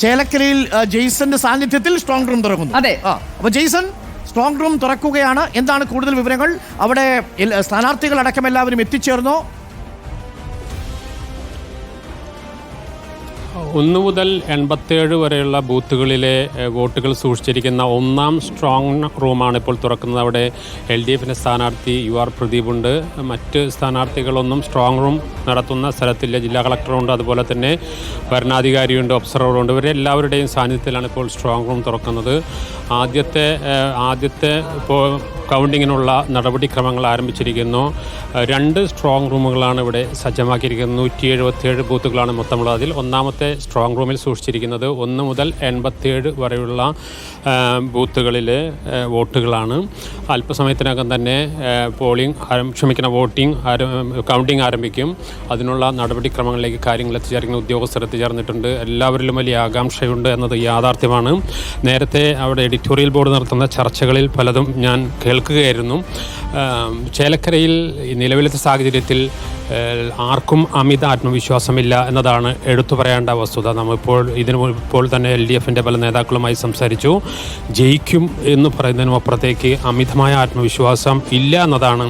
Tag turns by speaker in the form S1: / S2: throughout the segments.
S1: ചേലക്കരയിൽ ജെയ്സന്റെ സാന്നിധ്യത്തിൽ strong room തുറക്കുന്നു.
S2: അതെ.
S1: അപ്പൊ ജെയ്സൺ സ്ട്രോങ് റൂം തുറക്കുകയാണ്. എന്താണ് കൂടുതൽ വിവരങ്ങൾ? അവിടെ സ്ഥാനാർത്ഥികൾ അടക്കം എല്ലാവരും എത്തിച്ചേർന്നോ?
S3: 1 മുതൽ 87 വരെയുള്ള ബൂത്തുകളിലെ വോട്ടുകൾ സൂക്ഷിച്ചിരിക്കുന്ന ഒന്നാം സ്ട്രോങ് റൂമാണ് ഇപ്പോൾ തുറക്കുന്നത്. അവിടെ LDF സ്ഥാനാർത്ഥി UR പ്രദീപ് ഉണ്ട്. മറ്റ് സ്ഥാനാർത്ഥികളൊന്നും സ്ട്രോങ് റൂം നടത്തുന്ന സ്ഥലത്തില്ല. ജില്ലാ കളക്ടറുണ്ട്, അതുപോലെ തന്നെ ഭരണാധികാരിയുണ്ട്, ഒബ്സർവറുണ്ട്. ഇവരെല്ലാവരുടെയും സാന്നിധ്യത്തിലാണ് ഇപ്പോൾ സ്ട്രോങ് റൂം തുറക്കുന്നത്. ആദ്യത്തെ ഇപ്പോൾ കൗണ്ടിങ്ങിനുള്ള നടപടിക്രമങ്ങൾ ആരംഭിച്ചിരിക്കുന്നു. 2 സ്ട്രോങ് റൂമുകളാണ് ഇവിടെ സജ്ജമാക്കിയിരിക്കുന്നത്. 177 ബൂത്തുകളാണ് മൊത്തമുള്ളത്. അതിൽ ഒന്നാമത്തെ സ്ട്രോങ് റൂമിൽ സൂക്ഷിച്ചിരിക്കുന്നത് 1 മുതൽ 87 വരെയുള്ള ബൂത്തുകളിലെ വോട്ടുകളാണ്. അല്പസമയത്തിനകം തന്നെ കൗണ്ടിങ് ആരംഭിക്കും. അതിനുള്ള നടപടിക്രമങ്ങളിലേക്ക് കാര്യങ്ങൾ എത്തിച്ചേർക്കുന്ന ഉദ്യോഗസ്ഥർ എത്തിച്ചേർന്നിട്ടുണ്ട്. എല്ലാവരിലും വലിയ ആകാംക്ഷയുണ്ട് എന്നത് യാഥാർത്ഥ്യമാണ്. നേരത്തെ അവിടെ എഡിറ്റോറിയൽ ബോർഡ് നടത്തുന്ന ചർച്ചകളിൽ പലതും ഞാൻ കേൾക്കുകയായിരുന്നു. ചേലക്കരയിൽ നിലവിലത്തെ സാഹചര്യത്തിൽ ആർക്കും അമിത ആത്മവിശ്വാസമില്ല എന്നതാണ് എടുത്തു പറയേണ്ട വസ്തുത. ഇപ്പോൾ തന്നെ LDFൻ്റെ പല നേതാക്കളുമായി സംസാരിച്ചു. ജയിക്കും എന്ന് പറയുന്നതിനും അപ്പുറത്തേക്ക് അമിതമായ ആത്മവിശ്വാസം ഇല്ല എന്നതാണ്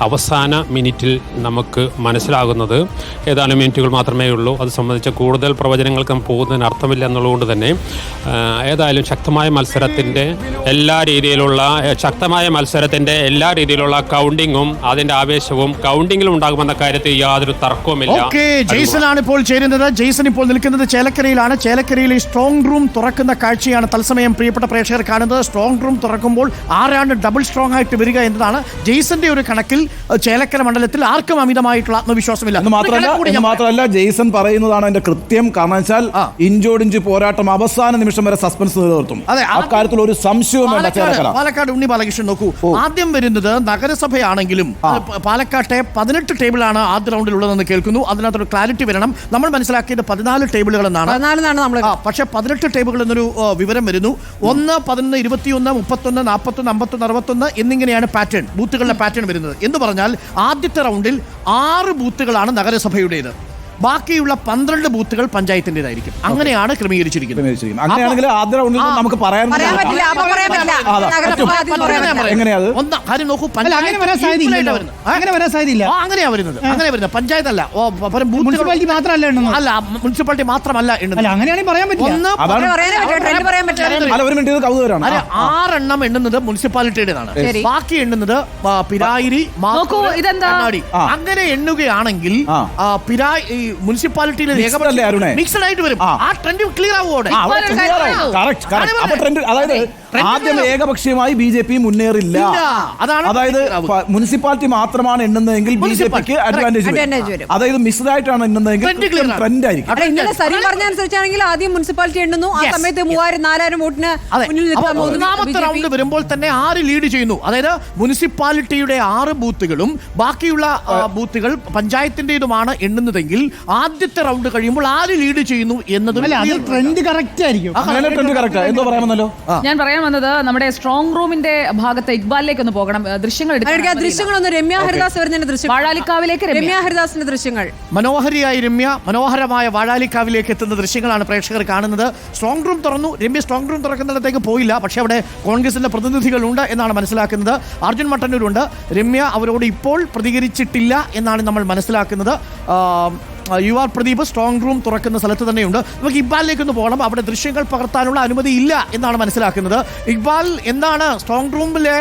S3: അവസാന മിനിറ്റിൽ നമുക്ക് മനസ്സിലാകുന്നത്. ഏതാനും മിനിറ്റുകൾ മാത്രമേ ഉള്ളൂ. അത് സംബന്ധിച്ച കൂടുതൽ പ്രവചനങ്ങൾക്ക് പോകുന്നതിന് അർത്ഥമില്ല എന്നുള്ളതുകൊണ്ട് തന്നെ ഏതായാലും ശക്തമായ മത്സരത്തിൻ്റെ എല്ലാ രീതിയിലുള്ള കൗണ്ടിങ്ങും അതിൻ്റെ ആവേശവും കൗണ്ടിങ്ങിലും ഉണ്ടാകുമെന്ന കാര്യത്തിൽ യാതൊരു തർക്കവുമില്ല.
S1: ജെയ്സൺ ആണ് ഇപ്പോൾ ചേരുന്നത്. ജെയ്സൺ ഇപ്പോൾ നിൽക്കുന്നത് ചേലക്കരയിലാണ്. ചേലക്കരയിലെ സ്ട്രോങ് റൂം തുറക്കുന്ന കാഴ്ചയാണ് തത്സമയം പ്രിയപ്പെട്ട പ്രേക്ഷകർ കാണുന്നത്. സ്ട്രോങ് റൂം തുറക്കുമ്പോൾ ആരാണ് ഡബിൾ സ്ട്രോങ് ആയിട്ട് വരിക എന്നതാണ് ജെയ്സന്റെ ഒരു കണക്കിൽ. ചേലക്കര മണ്ഡലത്തിൽ ആർക്കും അമിതമായിട്ടുള്ള ആത്മവിശ്വാസമില്ല.
S4: മാത്രമല്ല ജെയ്സൺ പറയുന്നതാണ് എന്റെ കൃത്യം. കാരണം വെച്ചാൽ ഇഞ്ചോടിഞ്ച് പോരാട്ടം അവസാന നിമിഷം വരെ സസ്പെൻസ് നിലനിർത്തും. അക്കാര്യത്തിൽ ഒരു സംശയവുമില്ല.
S1: പാലക്കാട് ഉണ്ണി ബാലകൃഷ്ണൻ നോക്കൂ, ആദ്യം വരുന്നത് നഗരസഭയാണെങ്കിലും പാലക്കാട്ടെ 18 ടേബിളാണ് ആദ്യ റൗണ്ടിൽ ഉള്ളതെന്ന് കേൾക്കുന്നു. അതിനകത്തൊരു ക്ലാരിറ്റി വരണം. നമ്മൾ മനസ്സിലാക്കിയത് 14 ടേബിളുകൾ എന്നാണ്. പക്ഷെ 18 ടേബിളുകൾ എന്നൊരു വിവരം വരുന്നു. 1, 11, 21, 31, 41, 51, 61 എന്നിങ്ങനെയാണ് പാറ്റേൺ, ബൂത്തുകളുടെ പാറ്റേൺ വരുന്നത്. എന്ന് പറഞ്ഞാൽ ആദ്യത്തെ റൗണ്ടിൽ 6 ബൂത്തുകളാണ് നഗരസഭയുടേത്. ബാക്കിയുള്ള 12 ബൂത്തുകൾ പഞ്ചായത്തിൻ്റെതായിരിക്കും. അങ്ങനെയാണ് ക്രമീകരിച്ചിരിക്കുന്നത്.
S4: അങ്ങനെയാണെങ്കിൽ ആദ്യ റൗണ്ടിൽ നമുക്ക് പറയാൻ
S1: അങ്ങനെയാ വരുന്നത്. പഞ്ചായത്തല്ല, മുനിസിപ്പാലിറ്റി മാത്രമല്ല എണ്ണുന്നത്. 6 എണ്ണം എണ്ണുന്നത് മുനിസിപ്പാലിറ്റിയുടേതാണ്. ബാക്കി എണ്ണുന്നത് പിരായിരി, കണ്ണാടി. അങ്ങനെ എണ്ണുകയാണെങ്കിൽ മുനിസിപ്പാലിറ്റിയിലെ മിക്സഡ് ആയിട്ട് വരും. ആ ട്രെൻഡ് ക്ലിയർ ആവുമോടെ?
S4: ആദ്യം ഏകപക്ഷീയമായി BJP മുന്നേറില്ല. അതായത് മുനിസിപ്പാലിറ്റി മാത്രമാണ് എണ്ണുന്നതെങ്കിൽ BJPക്ക് അഡ്വാൻറ്റേജ് വരും. അതായത് മിക്സ്ഡ് ആയിട്ടാണ് എണ്ണുന്നതെങ്കിൽ ട്രെൻഡ് ആയിരിക്കും.
S5: പറഞ്ഞനുസരിച്ചാണെങ്കിൽ ആദ്യം മുനിസിപ്പാലിറ്റി എണ്ണുന്നു. ആ സമയത്ത് 3000-4000 വോട്ടിന്
S1: ഒന്നാമത്തെ റൗണ്ട് വരുമ്പോൾ തന്നെ 6 ലീഡ് ചെയ്യുന്നു. അതായത് മുനിസിപ്പാലിറ്റിയുടെ 6 ബൂത്തുകളും ബാക്കിയുള്ള ബൂത്തുകൾ പഞ്ചായത്തിന്റേതുമാണ് എണ്ണുന്നതെങ്കിൽ ആദ്യത്തെ റൗണ്ട് കഴിയുമ്പോൾ 6 ലീഡ് ചെയ്യുന്നു എന്നതും
S2: ട്രെൻഡ് കറക്റ്റ് ആയിരിക്കും.
S4: എന്തോ പറയാമെന്നല്ലോ.
S2: ഞാൻ പറയാൻ വന്നത് നമ്മുടെ സ്ട്രോങ് റൂമിന്റെ ഭാഗത്ത് ഇക്ബാലിലേക്ക് ഒന്ന് പോകണം.
S5: ദൃശ്യങ്ങളൊന്ന് രമ്യ ഹരിദാസ് വരുന്നതിന്റെ ദൃശ്യം, വാഴാലിക്കാവിലേക്ക് രമ്യ ഹരിദാസിന്റെ ദൃശ്യങ്ങൾ.
S1: മനോഹരമായ വാഴാലിക്കാവിലേക്ക് എത്തുന്ന ദൃശ്യങ്ങളാണ് പ്രേക്ഷകർ കാണുന്നത്. സ്ട്രോങ് റൂം തുറന്നു. രമ്യ സ്ട്രോങ് റൂം തുറക്കുന്നിടത്തേക്ക് പോയില്ല. പക്ഷേ അവിടെ കോൺഗ്രസിന്റെ പ്രതിനിധികളുണ്ട് എന്നാണ് മനസ്സിലാക്കുന്നത്. അർജുൻ മട്ടന്നൂരുണ്ട്. രമ്യ അവരോട് ഇപ്പോൾ പ്രതികരിച്ചിട്ടില്ല എന്നാണ് നമ്മൾ മനസ്സിലാക്കുന്നത്. UR പ്രദീപ് സ്ട്രോങ് റൂം തുറക്കുന്ന സ്ഥലത്ത് തന്നെയുണ്ട്. നമുക്ക് ഇക്ബാലിലേക്കൊന്ന് പോകണം. അവിടെ ദൃശ്യങ്ങൾ പകർത്താനുള്ള അനുമതി ഇല്ല എന്നാണ് മനസ്സിലാക്കുന്നത്. ഇക്ബാൽ, എന്താണ് സ്ട്രോങ് റൂമിലെ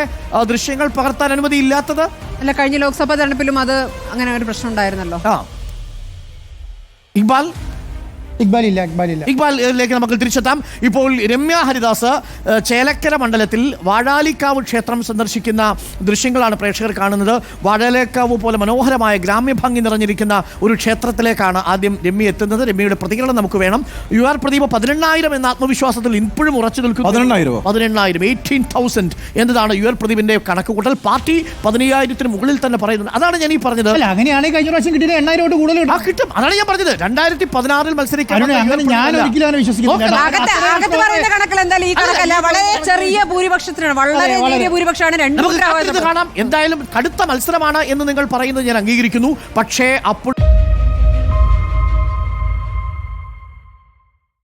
S1: ദൃശ്യങ്ങൾ പകർത്താൻ അനുമതി ഇല്ലാത്തത്?
S5: അല്ല, കഴിഞ്ഞ ലോക്സഭാ തെരഞ്ഞെടുപ്പിലും അത് അങ്ങനെ ഒരു പ്രശ്നം ഉണ്ടായിരുന്നല്ലോ.
S1: ഇക്ബാലിലേക്ക് നമുക്ക് തിരിച്ചെത്താം. ഇപ്പോൾ രമ്യ ഹരിദാസ് ചേലക്കര മണ്ഡലത്തിൽ വാഴാലിക്കാവ് ക്ഷേത്രം സന്ദർശിക്കുന്ന ദൃശ്യങ്ങളാണ് പ്രേക്ഷകർ കാണുന്നത്. വാഴാലിക്കാവ് പോലെ മനോഹരമായ ഗ്രാമ്യ ഭംഗി നിറഞ്ഞിരിക്കുന്ന ഒരു ക്ഷേത്രത്തിലേക്കാണ് ആദ്യം രമ്യ എത്തുന്നത്. രമ്യയുടെ പ്രതികരണം നമുക്ക് വേണം. UR പ്രദീപ് 18,000 എന്ന ആത്മവിശ്വാസത്തിൽ ഇപ്പോഴും ഉറച്ചു നിൽക്കുന്നു. 18,000 എന്നതാണ് UR പ്രദീപിന്റെ കണക്കുകൂട്ടൽ. പാർട്ടി 15,000 മുകളിൽ തന്നെ പറയുന്നത്. അതാണ് ഞാൻ ഈ പറഞ്ഞത്.
S2: അങ്ങനെയാണെങ്കിൽ കഴിഞ്ഞ പ്രാവശ്യം കിട്ടിയത് 8,000 കൂടുതൽ
S1: കിട്ടും. അതാണ് ഞാൻ പറഞ്ഞത്. 2016 മത്സരിക്കാൻ
S2: ഞാൻ ഒരിക്കലും വിശ്വസിക്കുന്നില്ല.
S5: വളരെ ചെറിയ ഭൂരിപക്ഷത്തിനാണ്, വളരെ നേരിയ ഭൂരിപക്ഷമാണ്.
S1: കാണാം. എന്തായാലും കടുത്ത മത്സരമാണ് എന്ന് നിങ്ങൾ പറയുന്നത് ഞാൻ അംഗീകരിക്കുന്നു. പക്ഷേ അപ്പോൾ